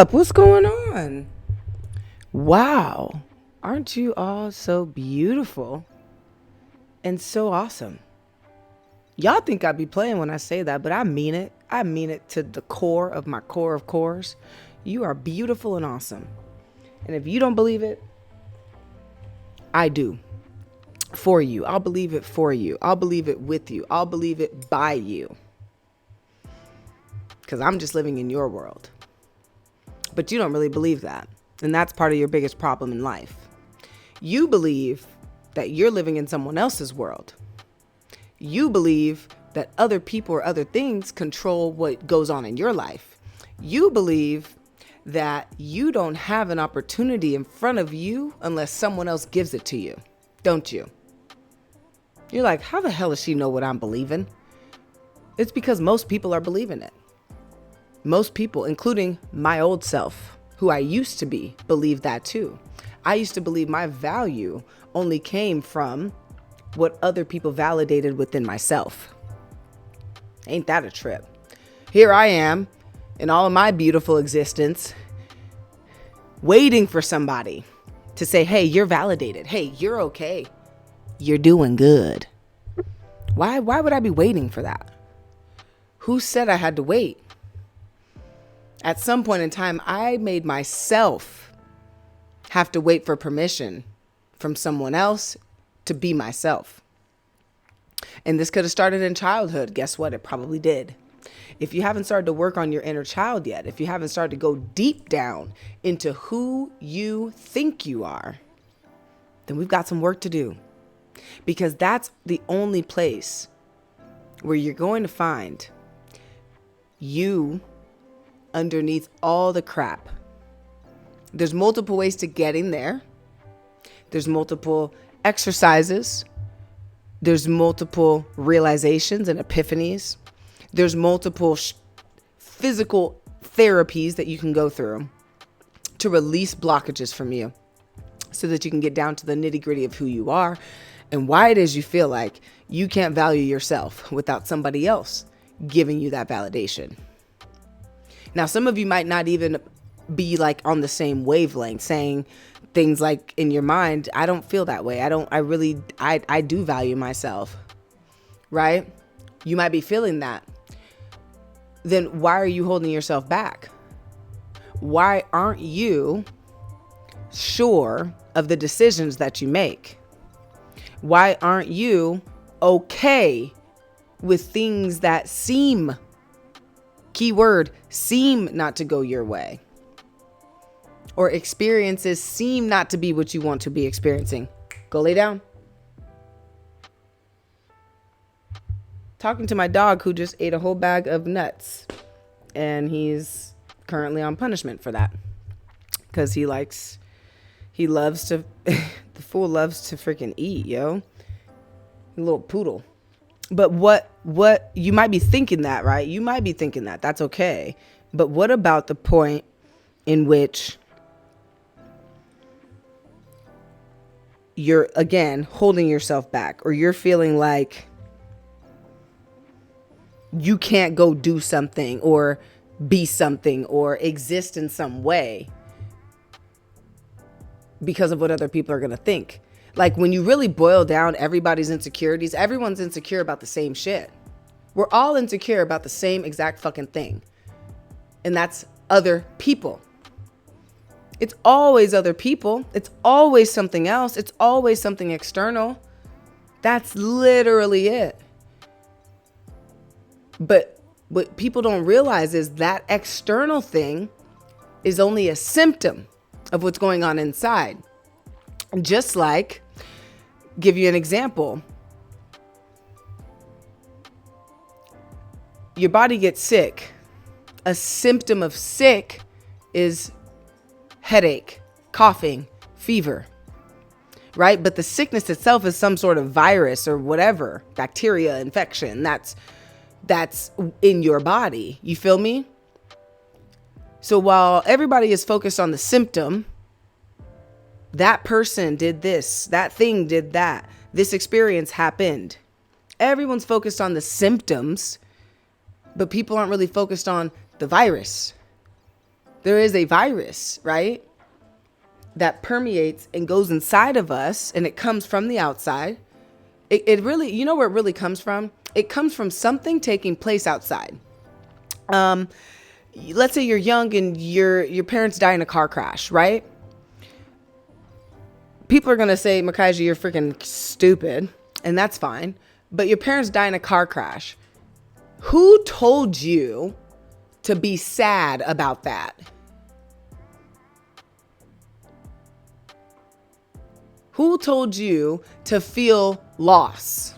up? What's going on? Wow. Aren't you all so beautiful and so awesome? Y'all think I be playing when I say that, but I mean it. I mean it to the core of my core of cores. You are beautiful and awesome. And if you don't believe it, I do. For you. I'll believe it for you. I'll believe it with you. I'll believe it by you. Because I'm just living in your world. But you don't really believe that. And that's part of your biggest problem in life. You believe that you're living in someone else's world. You believe that other people or other things control what goes on in your life. You believe that you don't have an opportunity in front of you unless someone else gives it to you, don't you? You're like, how the hell does she know what I'm believing? It's because most people are believing it. Most people, including my old self, who I used to be, believe that too. I used to believe my value only came from what other people validated within myself. Ain't that a trip? Here I am in all of my beautiful existence, waiting for somebody to say, hey, you're validated. Hey, you're okay. You're doing good. Why would I be waiting for that? Who said I had to wait? At some point in time, I made myself have to wait for permission from someone else to be myself. And this could have started in childhood. Guess what? It probably did. If you haven't started to work on your inner child yet, if you haven't started to go deep down into who you think you are, then we've got some work to do. Because that's the only place where you're going to find you underneath all the crap. There's multiple ways to getting there. There's multiple exercises. There's multiple realizations and epiphanies. There's multiple physical therapies that you can go through to release blockages from you so that you can get down to the nitty-gritty of who you are and why it is you feel like you can't value yourself without somebody else giving you that validation. Now, some of you might not even be like on the same wavelength, saying things like in your mind, I don't feel that way. I do value myself, right? You might be feeling that. Then why are you holding yourself back? Why aren't you sure of the decisions that you make? Why aren't you okay with things that seem, keyword, seem not to go your way? Or experiences seem not to be what you want to be experiencing? Go lay down. Talking to my dog who just ate a whole bag of nuts. And he's currently on punishment for that. Because the fool loves to freaking eat, yo. A little poodle. But what you might be thinking that, right? You might be thinking that. That's okay. But what about the point in which you're, again, holding yourself back, or you're feeling like you can't go do something or be something or exist in some way because of what other people are going to think? Like, when you really boil down everybody's insecurities, everyone's insecure about the same shit. We're all insecure about the same exact fucking thing. And that's other people. It's always other people. It's always something else. It's always something external. That's literally it. But what people don't realize is that external thing is only a symptom of what's going on inside. Just like, give you an example. Your body gets sick. A symptom of sick is headache, coughing, fever, right? But the sickness itself is some sort of virus or whatever, bacteria, infection. That's in your body. You feel me? So while everybody is focused on the symptom, that person did this, that thing did that, this experience happened. Everyone's focused on the symptoms, but people aren't really focused on the virus. There is a virus, right? That permeates and goes inside of us, and it comes from the outside. It really, you know where it really comes from? It comes from something taking place outside. Let's say you're young and your parents die in a car crash, right? People are going to say, Makaiza, you're freaking stupid. And that's fine. But your parents die in a car crash. Who told you to be sad about that? Who told you to feel loss?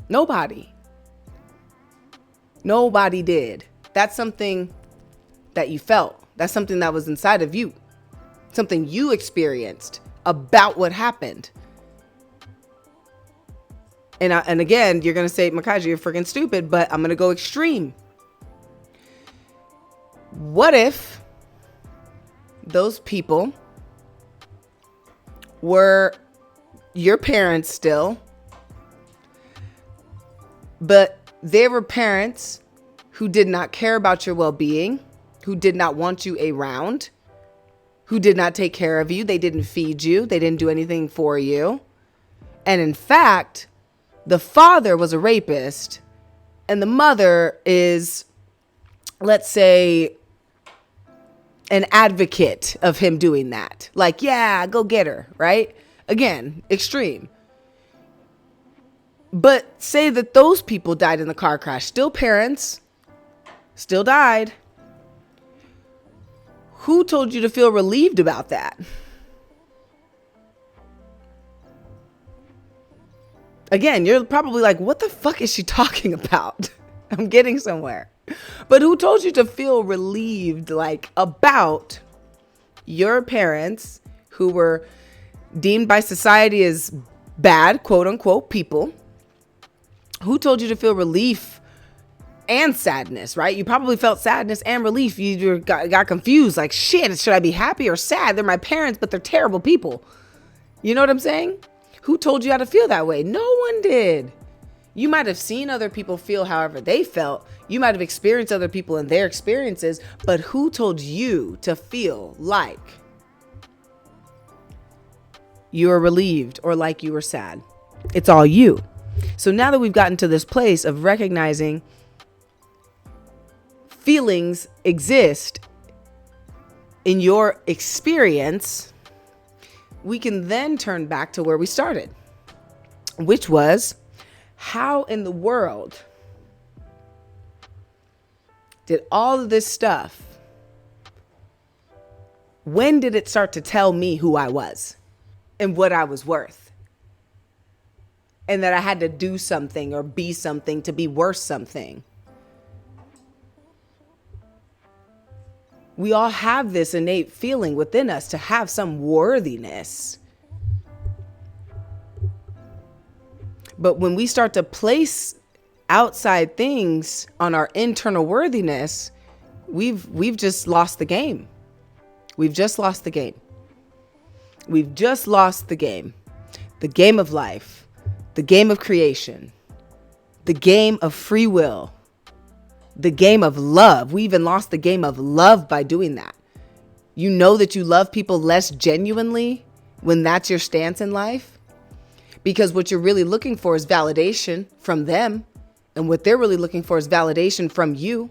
Nobody. Nobody did. That's something that you felt. That's something that was inside of you. Something you experienced about what happened. And again, you're going to say, Makaiza, you're freaking stupid, but I'm going to go extreme. What if those people were your parents still, but they were parents who did not care about your well-being, who did not want you around, who did not take care of you. They didn't feed you. They didn't do anything for you. And in fact, the father was a rapist and the mother is, let's say, an advocate of him doing that. Like, yeah, go get her, right? Again, extreme. But say that those people died in the car crash, still parents, still died. Who told you to feel relieved about that? Again, you're probably like, what the fuck is she talking about? I'm getting somewhere. But who told you to feel relieved, like, about your parents who were deemed by society as bad, quote unquote, people? Who told you to feel relief and sadness, right? You probably felt sadness and relief. You got confused, like, shit, should I be happy or sad? They're my parents, but they're terrible people. You know what I'm saying? Who told you how to feel that way? No one did. You might have seen other people feel however they felt. You might have experienced other people and their experiences, but who told you to feel like you were relieved or like you were sad? It's all you. So now that we've gotten to this place of recognizing feelings exist in your experience, we can then turn back to where we started, which was, how in the world did all of this stuff, when did it start to tell me who I was and what I was worth? And that I had to do something or be something to be worth something. We all have this innate feeling within us to have some worthiness. But when we start to place outside things on our internal worthiness, we've just lost the game. We've just lost the game. We've just lost the game. The game of life, the game of creation, the game of free will, the game of love. We even lost the game of love by doing that. You know that you love people less genuinely when that's your stance in life, because what you're really looking for is validation from them. And what they're really looking for is validation from you.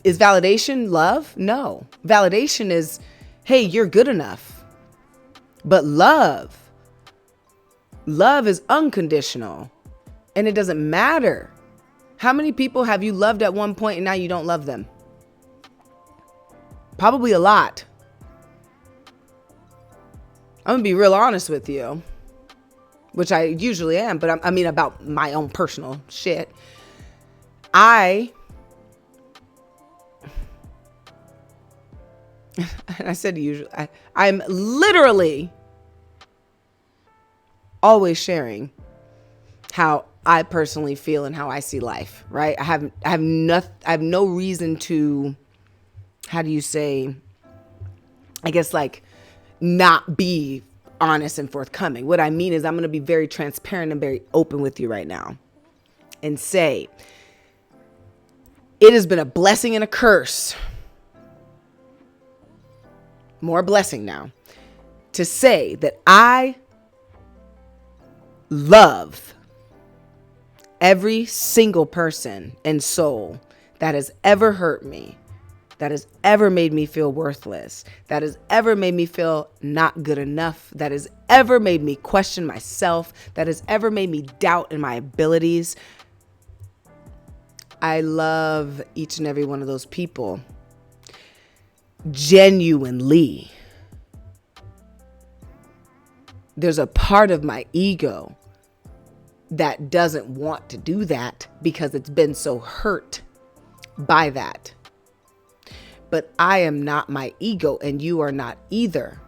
Is validation love? No. Validation is, hey, you're good enough. But love is unconditional. And it doesn't matter. How many people have you loved at one point and now you don't love them? Probably a lot. I'm going to be real honest with you, which I usually am, but I mean about my own personal shit. And I said usually, I'm literally always sharing how I personally feel and how I see life, right? I have no reason to, how do you say, I guess, like, not be honest and forthcoming. What I mean is I'm going to be very transparent and very open with you right now and say, It has been a blessing and a curse. More blessing now. To say that I love every single person and soul that has ever hurt me, that has ever made me feel worthless, that has ever made me feel not good enough, that has ever made me question myself, that has ever made me doubt in my abilities. I love each and every one of those people genuinely. There's a part of my ego that doesn't want to do that because it's been so hurt by that. But I am not my ego, and you are not either.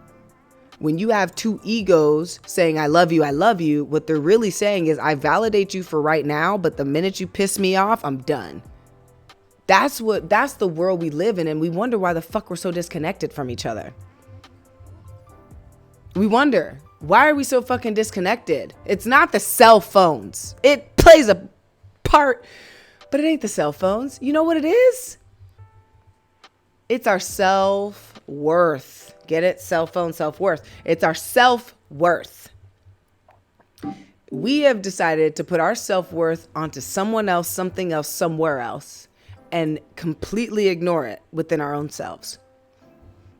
When you have two egos saying, I love you, what they're really saying is, I validate you for right now, but the minute you piss me off, I'm done. That's the world we live in, and we wonder why the fuck we're so disconnected from each other. We wonder, why are we so fucking disconnected? It's not the cell phones. It plays a part, but it ain't the cell phones. You know what it is? It's our self-worth. Get it? Cell phone, self-worth. It's our self-worth. We have decided to put our self-worth onto someone else, something else, somewhere else, and completely ignore it within our own selves.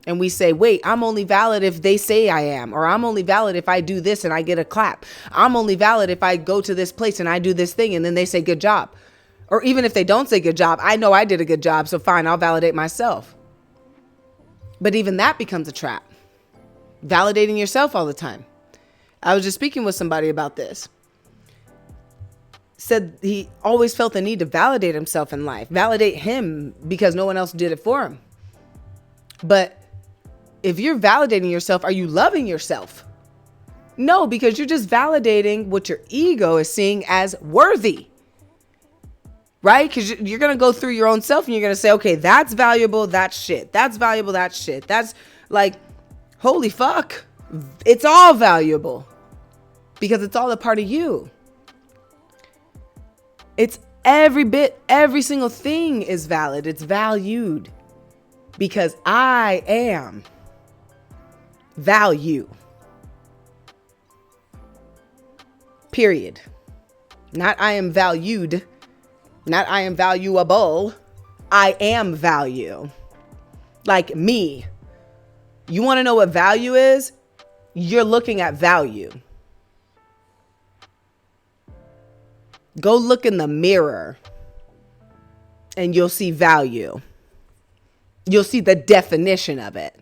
And we say, wait, I'm only valid if they say I am, or I'm only valid if I do this and I get a clap. I'm only valid if I go to this place and I do this thing and then they say good job. Or even if they don't say good job, I know I did a good job, so fine, I'll validate myself. But even that becomes a trap. Validating yourself all the time. I was just speaking with somebody about this. Said he always felt the need to validate himself in life. Validate him because no one else did it for him. But if you're validating yourself, are you loving yourself? No, because you're just validating what your ego is seeing as worthy. Right? Because you're going to go through your own self and you're going to say, okay, that's valuable, that's shit. That's valuable, that's shit. That's like, holy fuck. It's all valuable because it's all a part of you. It's every single thing is valid. It's valued because I am value. Period. Not I am valued. Not I am valuable. I am value. Like me. You want to know what value is? You're looking at value. Go look in the mirror and you'll see value. You'll see the definition of it.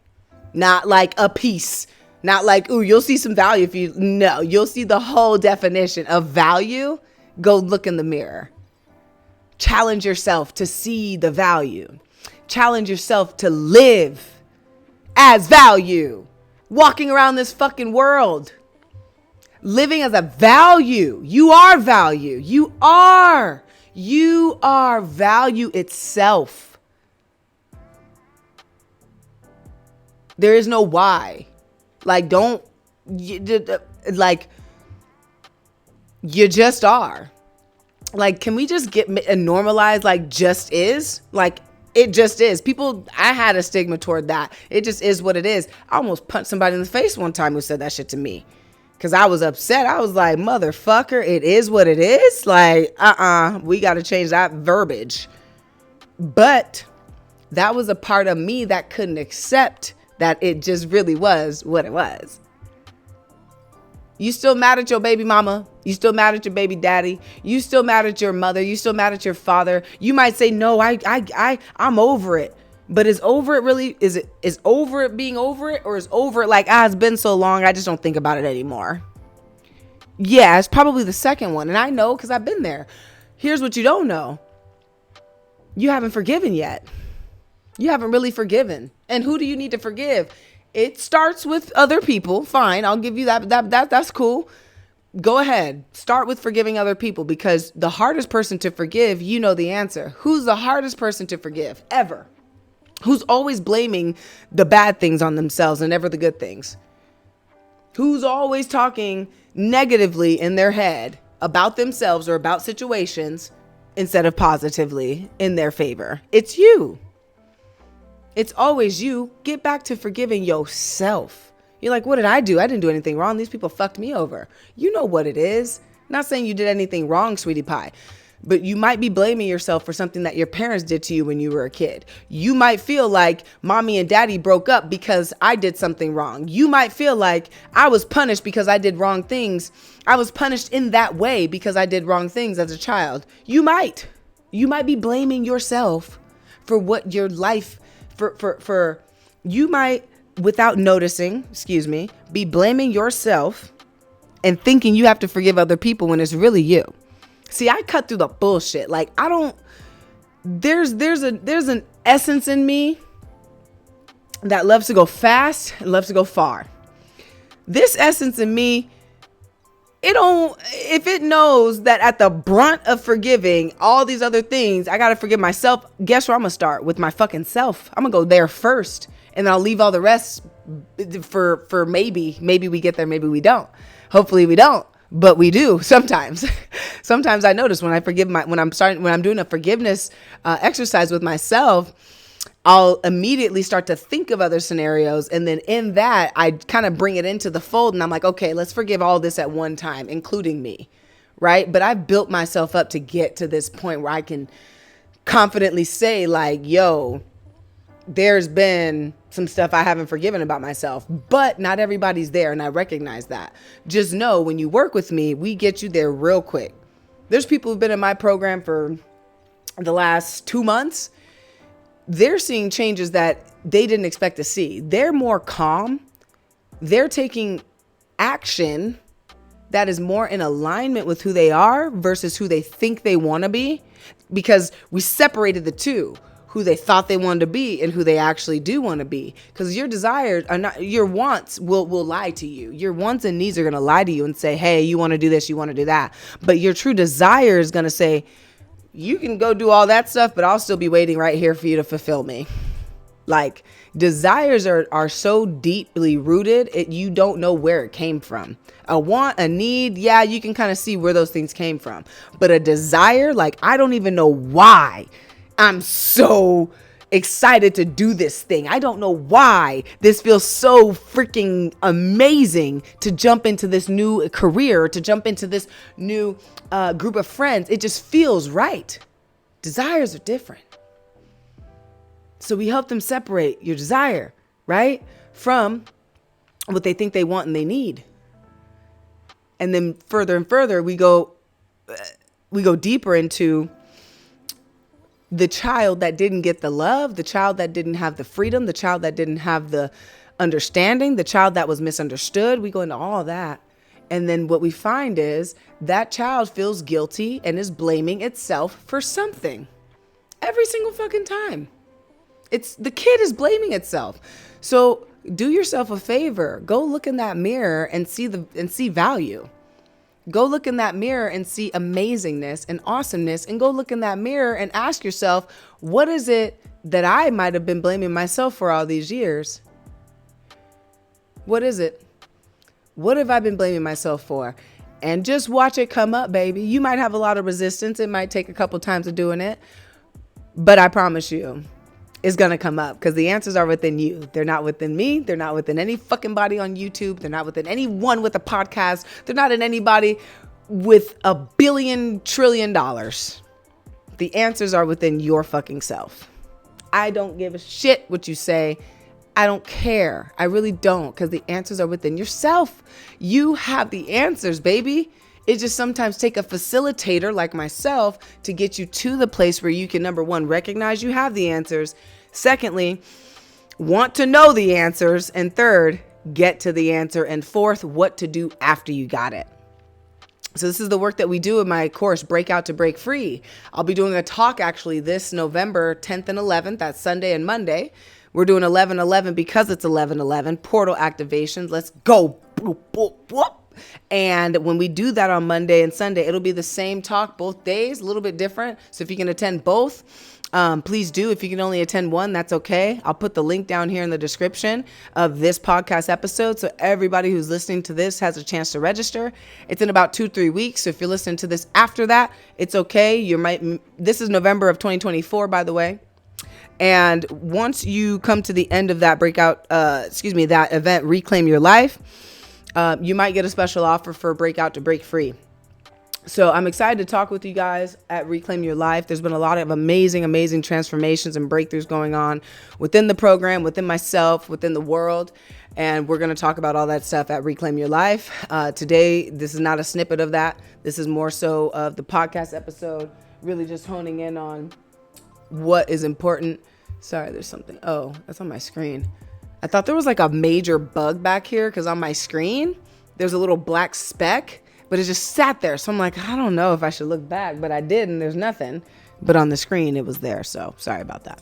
Not like a piece. Not like, ooh, you'll see some value if you, no, you'll see the whole definition of value. Go look in the mirror. Challenge yourself to see the value. Challenge yourself to live as value. Walking around this fucking world. Living as a value. You are value. You are value itself. There is no why. Like, you just are. Like, can we just get normalize like just is? Like, it just is. People, I had a stigma toward that. It just is what it is. I almost punched somebody in the face one time who said that shit to me. Because I was upset. I was like, motherfucker, it is what it is. Like, we got to change that verbiage. But that was a part of me that couldn't accept that it just really was what it was. You still mad at your baby mama. You still mad at your baby daddy. You still mad at your mother. You still mad at your father. You might say, no, I'm over it. But is over it really, is over it being over it? Or is over it like, it's been so long, I just don't think about it anymore? Yeah, it's probably the second one. And I know because I've been there. Here's what you don't know. You haven't forgiven yet. You haven't really forgiven. And who do you need to forgive? It starts with other people. Fine. I'll give you that. That's cool. Go ahead. Start with forgiving other people, because the hardest person to forgive, you know the answer. Who's the hardest person to forgive ever? Who's always blaming the bad things on themselves and never the good things? Who's always talking negatively in their head about themselves or about situations instead of positively in their favor. It's you. It's always you. Get back to forgiving yourself. You're like, what did I do? I didn't do anything wrong. These people fucked me over. You know what it is. Not saying you did anything wrong, sweetie pie, but you might be blaming yourself for something that your parents did to you when you were a kid. You might feel like mommy and daddy broke up because I did something wrong. You might feel like I was punished because I did wrong things. I was punished in that way because I did wrong things as a child. You might be blaming yourself for what your life, you might, without noticing, be blaming yourself and thinking you have to forgive other people when it's really you. See, I cut through the bullshit. Like, there's an essence in me that loves to go fast and loves to go far. This essence in me, if it knows that at the brunt of forgiving all these other things, I got to forgive myself. Guess where I'm going to start? With my fucking self. I'm going to go there first, and then I'll leave all the rest for maybe we get there. Maybe we don't. Hopefully we don't. But we do sometimes. Sometimes I notice when I'm doing a forgiveness exercise with myself, I'll immediately start to think of other scenarios. And then in that, I kind of bring it into the fold, and I'm like, okay, let's forgive all this at one time, including me. Right. But I've built myself up to get to this point where I can confidently say, like, yo, there's been some stuff I haven't forgiven about myself, but not everybody's there. And I recognize that. Just know when you work with me, we get you there real quick. There's people who've been in my program for the last 2 months. They're seeing changes that they didn't expect to see. They're more calm. They're taking action that is more in alignment with who they are versus who they think they want to be, because we separated the two. Who they thought they wanted to be and who they actually do want to be. Because your desires are not, your wants will lie to you. Your wants and needs are going to lie to you and say, hey, you want to do this, you want to do that. But your true desire is going to say, you can go do all that stuff, but I'll still be waiting right here for you to fulfill me. Like, desires are so deeply rooted, you don't know where it came from. A want, a need, yeah, you can kind of see where those things came from. But a desire, like, I don't even know why I'm so excited to do this thing. I don't know why this feels so freaking amazing to jump into this new career, to jump into this new group of friends. It just feels right. Desires are different. So we help them separate your desire, right, from what they think they want and they need. And then further and further, we go deeper into the child that didn't get the love, the child that didn't have the freedom, the child that didn't have the understanding, the child that was misunderstood. We go into all that. And then what we find is that child feels guilty and is blaming itself for something every single fucking time. The kid is blaming itself. So do yourself a favor. Go look in that mirror and see value. Go look in that mirror and see amazingness and awesomeness, and go look in that mirror and ask yourself, what is it that I might have been blaming myself for all these years? What is it? What have I been blaming myself for? And just watch it come up, baby. You might have a lot of resistance. It might take a couple times of doing it, but I promise you, it's going to come up, because the answers are within you. They're not within me. They're not within any fucking body on YouTube. They're not within anyone with a podcast. They're not in anybody with $1 billion trillion. The answers are within your fucking self. I don't give a shit what you say. I don't care. I really don't, because the answers are within yourself. You have the answers, baby. It just sometimes take a facilitator like myself to get you to the place where you can, number one, recognize you have the answers. Secondly, want to know the answers. And third, get to the answer. And fourth, what to do after you got it. So this is the work that we do in my course, Break Out to Break Free. I'll be doing a talk actually this November 10th and 11th. That's Sunday and Monday. We're doing 11/11 because it's 11/11, portal activations. Let's go. Boop, boop, boop. And when we do that on Monday and Sunday, it'll be the same talk both days, a little bit different. So if you can attend both, Please do. If you can only attend one, that's okay. I'll put the link down here in the description of this podcast episode, so everybody who's listening to this has a chance to register. It's in about 2-3 weeks. So if you're listening to this after that, it's okay. This is November of 2024, by the way. And once you come to the end of that that event, Reclaim Your Life, you might get a special offer for Breakout to Break Free. So I'm excited to talk with you guys at Reclaim Your Life. There's been a lot of amazing transformations and breakthroughs going on within the program, within myself, within the world. And we're going to talk about all that stuff at Reclaim Your Life. Today, this is not a snippet of that. This is more so of the podcast episode, really just honing in on what is important. Sorry, there's something. Oh, that's on my screen. I thought there was like a major bug back here because on my screen, there's a little black speck. But it just sat there. So I'm like, I don't know if I should look back, but I did, and there's nothing. But on the screen, it was there. So sorry about that.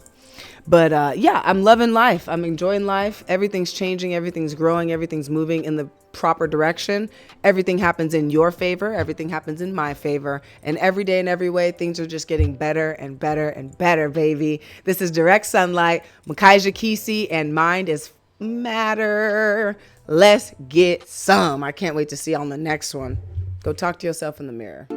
But I'm loving life. I'm enjoying life. Everything's changing. Everything's growing. Everything's moving in the proper direction. Everything happens in your favor. Everything happens in my favor. And every day in every way, things are just getting better and better and better, baby. This is Direct Sunlight, Makaiza Keesee, and Mind is Matter. Let's get some. I can't wait to see you on the next one. Go talk to yourself in the mirror.